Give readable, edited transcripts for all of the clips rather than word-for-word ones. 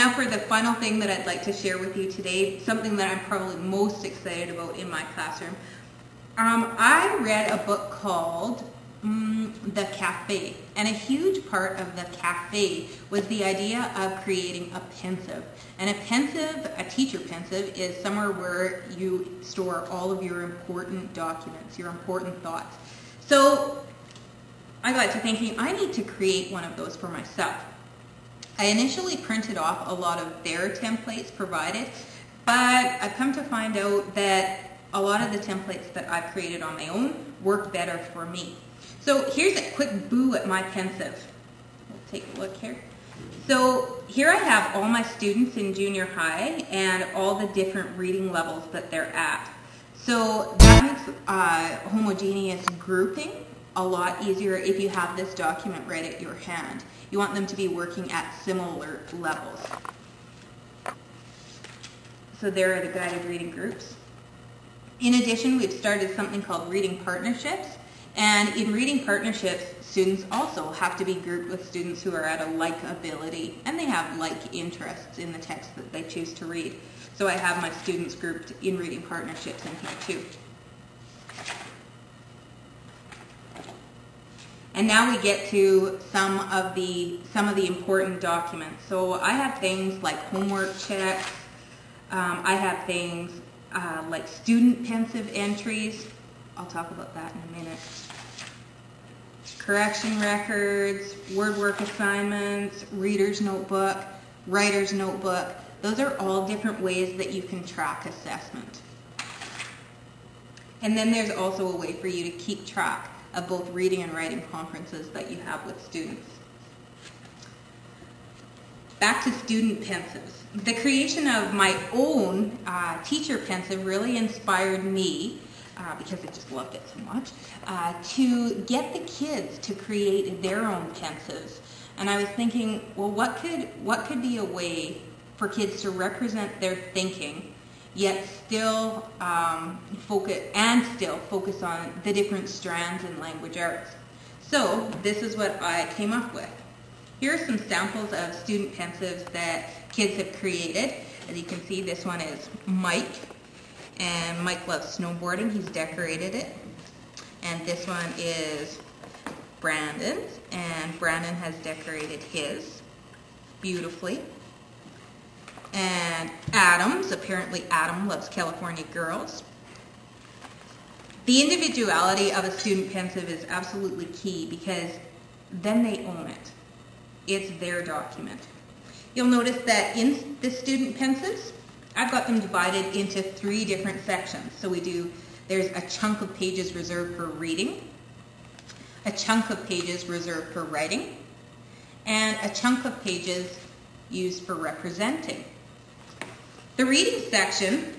now for the final thing that I'd like to share with you today, something that I'm probably most excited about in my classroom. I read a book called The Cafe, and a huge part of The Cafe was the idea of creating a pensieve. And a pensieve, a teacher pensieve, is somewhere where you store all of your important documents, your important thoughts. So I got to thinking, I need to create one of those for myself. I initially printed off a lot of their templates provided, but I've come to find out that a lot of the templates that I've created on my own work better for me. So here's a quick boo at my pensieve. We'll take a look here. So here I have all my students in junior high and all the different reading levels that they're at. So that makes homogeneous grouping a lot easier if you have this document right at your hand. You want them to be working at similar levels. So there are the guided reading groups. In addition, we've started something called reading partnerships. And in reading partnerships, students also have to be grouped with students who are at a like ability and they have like interests in the text that they choose to read. So I have my students grouped in reading partnerships in here too. And now we get to some of the important documents. So I have things like homework checks. I have things like student pensieve entries. I'll talk about that in a minute. Correction records, word work assignments, reader's notebook, writer's notebook. Those are all different ways that you can track assessment. And then there's also a way for you to keep track of both reading and writing conferences that you have with students. Back to student pensieves. The creation of my own teacher pensieve really inspired me, because I just loved it so much, to get the kids to create their own pensieves. And I was thinking, well, what could be a way for kids to represent their thinking, yet still focus on the different strands in language arts. So this is what I came up with. Here are some samples of student pensieves that kids have created. As you can see, this one is Mike, and Mike loves snowboarding. He's decorated it. And this one is Brandon, and Brandon has decorated his beautifully. And Adam's, apparently Adam loves California girls. The individuality of a student pensieve is absolutely key because then they own it. It's their document. You'll notice that in the student pensieves, I've got them divided into 3 different sections. So there's a chunk of pages reserved for reading, a chunk of pages reserved for writing, and a chunk of pages used for representing. The reading section,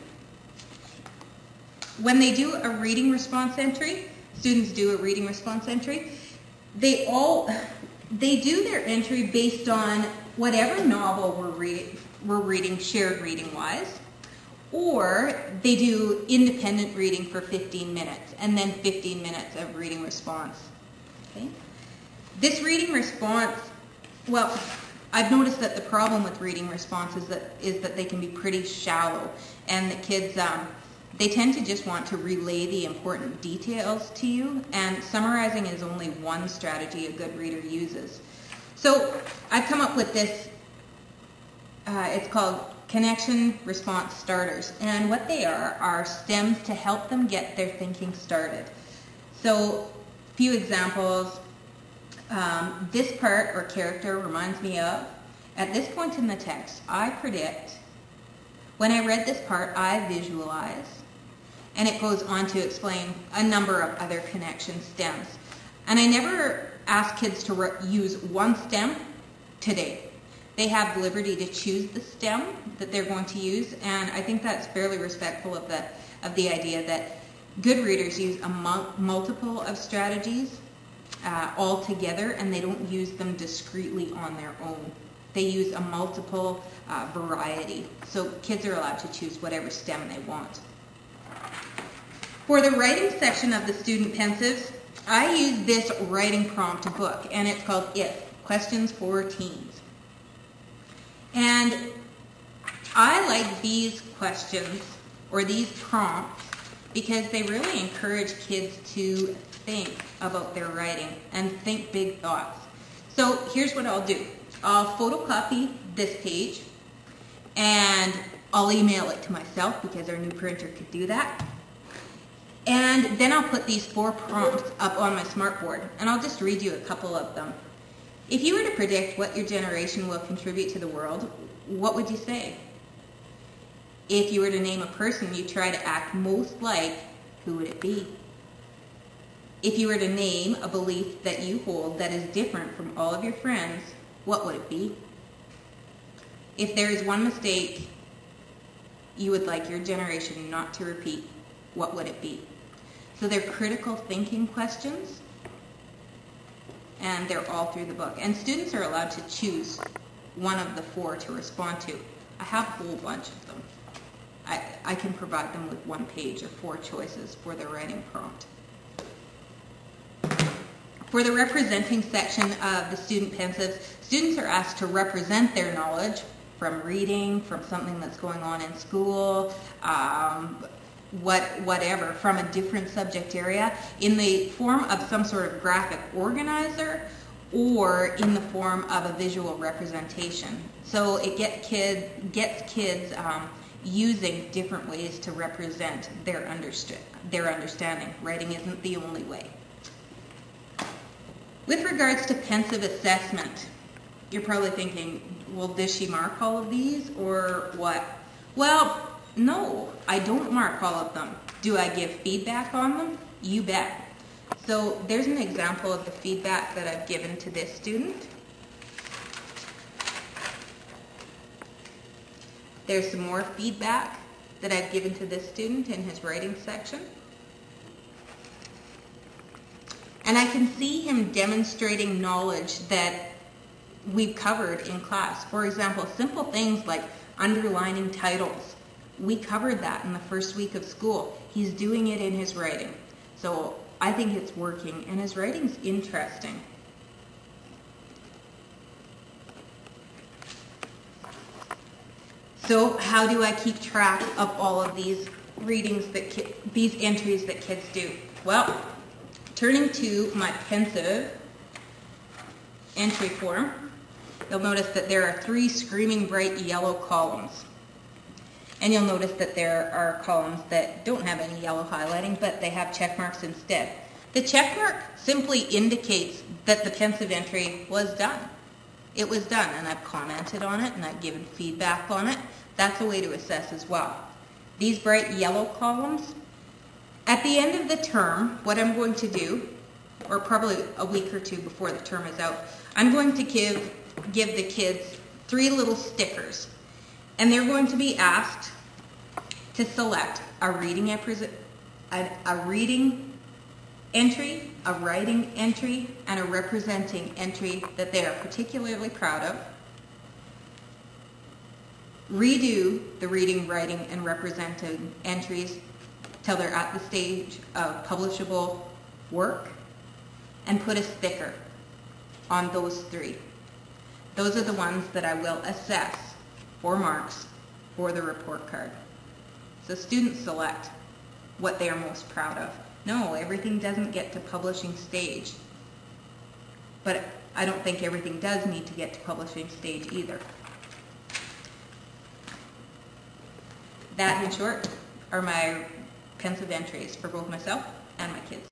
when they do a reading response entry, students do a reading response entry, they do their entry based on whatever novel we're reading, shared reading wise, or they do independent reading for 15 minutes and then 15 minutes of reading response. Okay? This reading response, well, I've noticed that the problem with reading response is that they can be pretty shallow, and the kids, they tend to just want to relay the important details to you, and summarizing is only one strategy a good reader uses. So I've come up with this, it's called Connection Response Starters, and what they are stems to help them get their thinking started. So a few examples. This part or character reminds me of, at this point in the text, I predict, when I read this part, I visualize, and it goes on to explain a number of other connection stems. And I never ask kids to use one stem today. They have the liberty to choose the stem that they're going to use, and I think that's fairly respectful of the idea that good readers use a multiple of strategies all together, and they don't use them discretely on their own. They use a multiple variety. So kids are allowed to choose whatever stem they want. For the writing section of the student pensieves, I use this writing prompt book, and it's called If, Questions for Teens. And I like these questions or these prompts because they really encourage kids to think about their writing and think big thoughts. So here's what I'll do. I'll photocopy this page and I'll email it to myself because our new printer could do that. And then I'll put these 4 prompts up on my smartboard and I'll just read you a couple of them. If you were to predict what your generation will contribute to the world, what would you say? If you were to name a person you try to act most like, who would it be? If you were to name a belief that you hold that is different from all of your friends, what would it be? If there is one mistake you would like your generation not to repeat, what would it be? So they're critical thinking questions, and they're all through the book. And students are allowed to choose one of the 4 to respond to. I have a whole bunch of them. I can provide them with 1 page of 4 choices for their writing prompt. For the representing section of the student pensive, students are asked to represent their knowledge from reading, from something that's going on in school, whatever, from a different subject area, in the form of some sort of graphic organizer or in the form of a visual representation. So it gets kids using different ways to represent their understanding. Writing isn't the only way. With regards to pensive assessment, you're probably thinking, well, does she mark all of these or what? Well, no, I don't mark all of them. Do I give feedback on them? You bet. So there's an example of the feedback that I've given to this student. There's some more feedback that I've given to this student in his writing section. And I can see him demonstrating knowledge that we've covered in class. For example, simple things like underlining titles. We covered that in the first week of school. He's doing it in his writing. So I think it's working, and his writing's interesting. So how do I keep track of all of these readings these entries that kids do? Well, turning to my pensive entry form, you'll notice that there are 3 screaming bright yellow columns. And you'll notice that there are columns that don't have any yellow highlighting, but they have check marks instead. The check mark simply indicates that the pensive entry was done. It was done, and I've commented on it, and I've given feedback on it. That's a way to assess as well. These bright yellow columns, at the end of the term, what I'm going to do, or probably a week or 2 before the term is out, I'm going to give the kids 3 little stickers. And they're going to be asked to select a reading entry, a writing entry, and a representing entry that they are particularly proud of. Redo the reading, writing, and representing entries till they're at the stage of publishable work, and put a sticker on those 3. Those are the ones that I will assess for marks for the report card. So students select what they are most proud of. No, everything doesn't get to publishing stage, but I don't think everything does need to get to publishing stage either. That, in short, are my pensive entries for both myself and my kids.